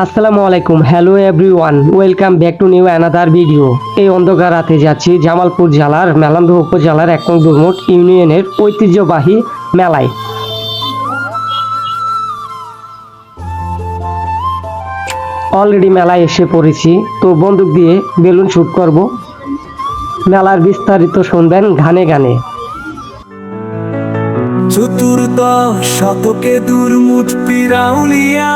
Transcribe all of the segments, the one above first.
আসসালামু আলাইকুম, hello everyone, welcome back to new another video. এই অন্ধকার রাতে যাচ্ছি জামালপুর জেলার মেলান্দহ উপজেলার ১ নং দুর্মুট ইউনিয়নের ঐতিহ্যবাহী মেলায়। অলরেডি মেলায় এসে পড়েছি, তো বন্দুক দিয়ে বেলুন শুট করব। মেলার বিস্তারিত শুনবেন গানে গানে। চতুর্দশ শতকে দুর্মুট পিরাউলিয়া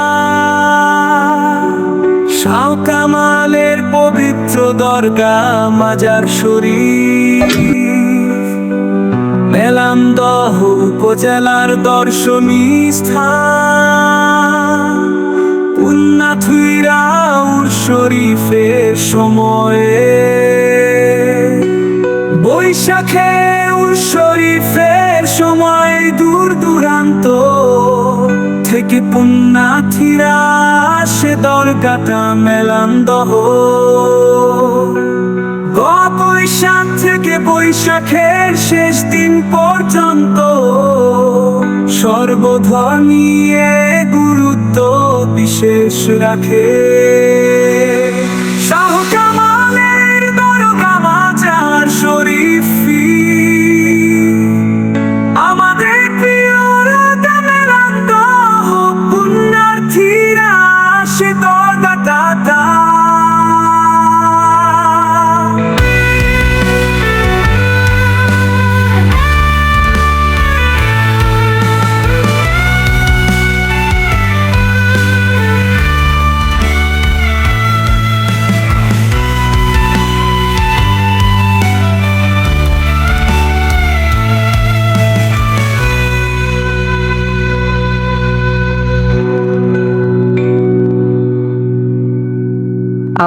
শাহ কামালের পবিত্র দরগা মাজার শরীফ মেলান্দহ উপজেলার দর্শনীয় স্থান পুণ্যাথুইরাউর শরীফের সময়ে বৈশাখে শরীফের সময় দূর দূরান্ত থেকে পুণ্যার্থীরা আসে দরগাটা মেলান্দহ। বৈশাখ থেকে বৈশাখের শেষ দিন পর্যন্ত সর্বধর্মীয় গুরুত্ব বিশেষ রাখে শাহ কামালের দরগা মাজার শরীফ। আমাদের প্রিয় রাজা মেলান্দহ পুণ্যার্থীরা আসে দরগাটা।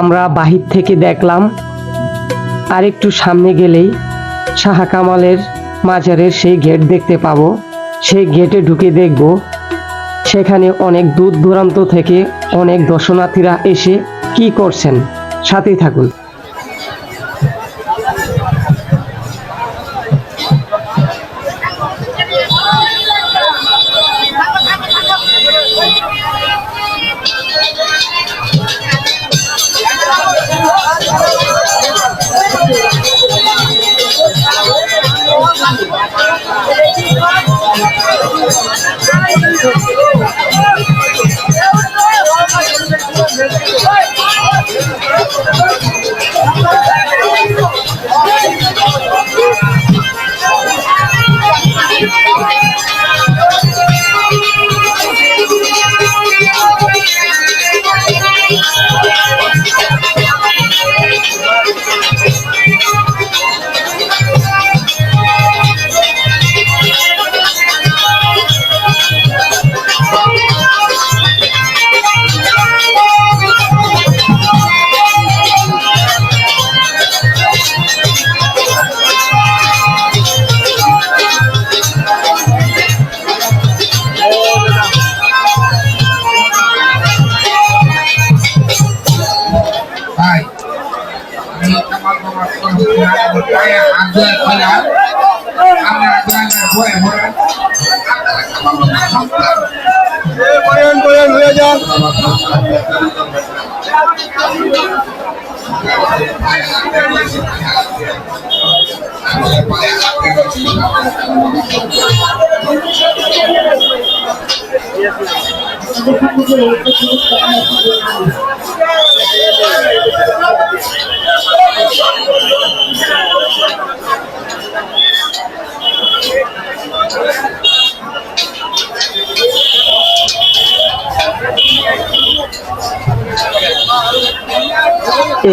আমরা বাহির থেকে দেখলাম, আর একটু সামনে গেলেই শাহ কামালের মাজারের সেই গেট দেখতে পাবো। সেই গেটে ঢুকে দেখব সেখানে অনেক দূর দূরান্ত থেকে অনেক দর্শনার্থীরা এসে কি করছেন। সাথেই থাকুন।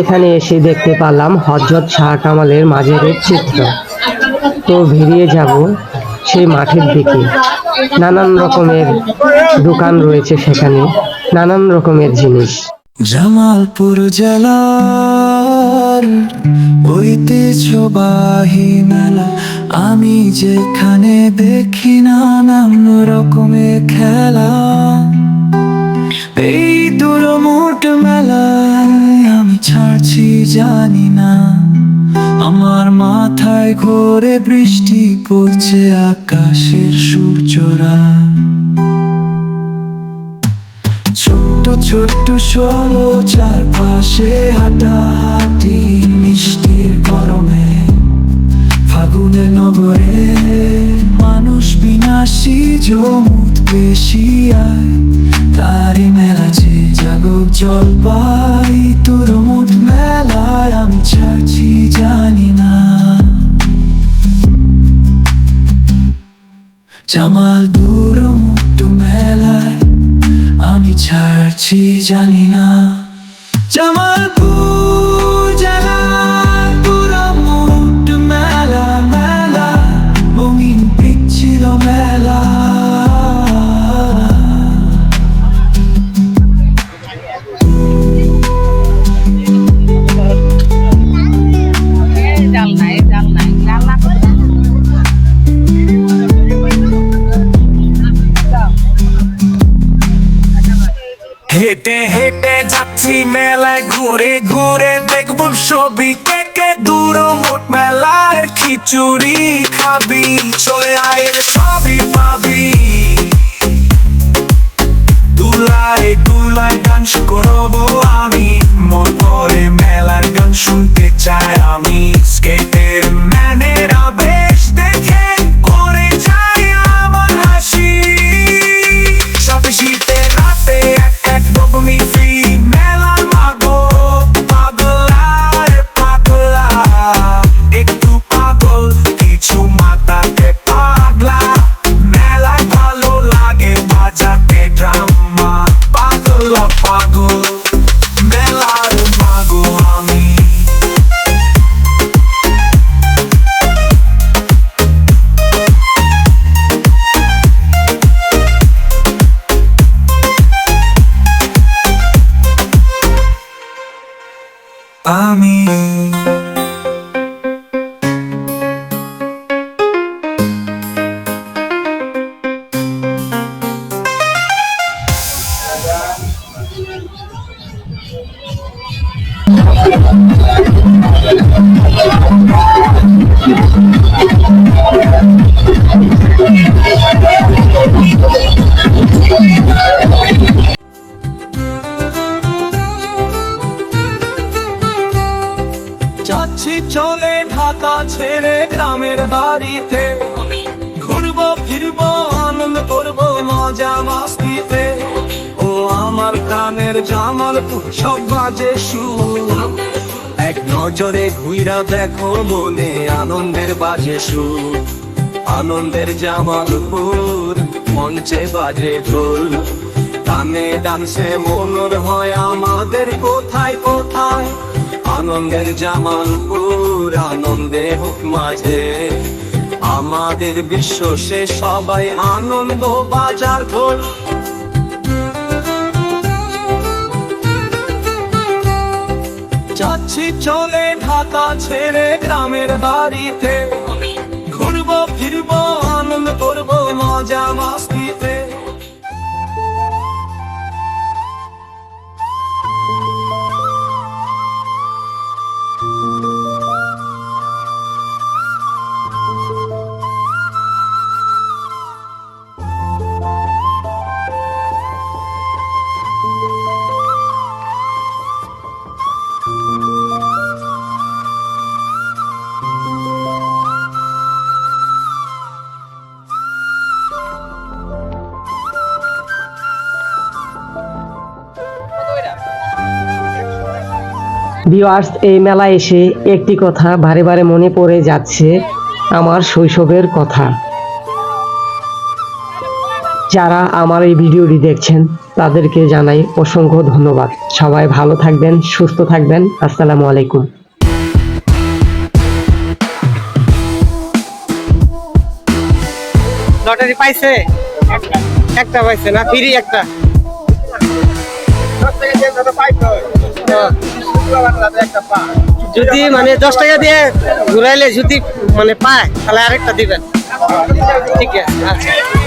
এখানে এসে দেখতে পারলাম হযরত শাহ কামালের মাজারের চিত্র। তো বেরিয়ে যাব সেই মাঠের দিকে। নানান রকমের দোকান রয়েছে সেখানে, নানান রকমের জিনিস। জামালপুর জেলার ঐতিহ্যবাহী মেলা, আমি যেখানে দেখি নানান রকমের খেলা। এই দুর্মুট মেলায় আমি ছাড়ছি জানি না, আমার মাথায় ঘোরে বৃষ্টি পড়ছে আকাশের সূর্যরা। ছোট ছোট্ট ষোলো চারপাশে হাঁটাহাঁটি মিষ্টির গরমে ফাগুনের নগরে মানুষ বিনাশী জমুত বেশি আয় তারি মেলা যে জাগক জলপাই তোর মুঠ মেলায় আমি ছাড়ছি জানি না জামাল দূর মুঠ মেলায় আমি ছাড়ছি জানি না জামালপুর জেলায় পুরো মুঠ মেলা মেলা রঙিন পিচ্ছিল মেলা হেঁটে হেঁটে যাচ্ছি মেলায় ঘুরে ঘুরে দেখবো ছবি কে কে দূর মুঠ মেলার খিচুড়ি খাবি চলে আয় সবই পাবি দুলায় দুলায় গান করবো আমি মন ভরে মেলার গান শুনতে চাই আমি স্কেটের ম্যানেরা বেশ দেখে করে যাই আমার হাসি সাথে শীতে রাতে এক বমি ফি মেলার মাগো পাগলা রে পাগলা একটু পাগল কিছু মাথাতে পাগলা মেলায় ভালো লাগে বাজাতে ড্রামা পাগলা পাগল মেলার মাগো আমি আমি যাচ্ছি চলে ঢাকা ছেড়ে গ্রামের বাড়িতে ঘুরবো ফিরবো আনন্দ করবো মজা মাস্তিতে ও আমার প্রাণের জামালপুর সব বাজে সুর এক নজরে ঘুইরা দেখো মনে আনন্দের বাজে সুর আনন্দের জামালপুর মঞ্চে বাজে ঢোল গানে ডান্সে মনোর হয় আমাদের কোথায় কোথায় আনন্দের জামালপুর আনন্দে হোক মাঝে আমাদের বিশ্ব সে সবাই আনন্দ বাজার ঢোল যাচ্ছি চলে ঢাকা ছেড়ে গ্রামের বাড়িতে ঘুরবো ফিরবো আনন্দ করবো মজা মাস্তিতে ভিউয়ার্স, এই মেলায় এসে একটি কথা বারে বারে মনে পড়ে যাচ্ছে, আমার শৈশবের কথা। যারা আমার এই ভিডিওটি দেখছেন তাদেরকে জানাই অসংখ্য ধন্যবাদ। সবাই ভালো থাকবেন, সুস্থ থাকবেন। আসসালামু আলাইকুম। লটারি পাইছে একটা পাইছে না ফ্রি একটা যদি মানে 10 টাকা দিয়ে ঘুরাইলে যদি মানে পায় তাহলে আরেকটা দিবেন। ঠিক আছে, আচ্ছা।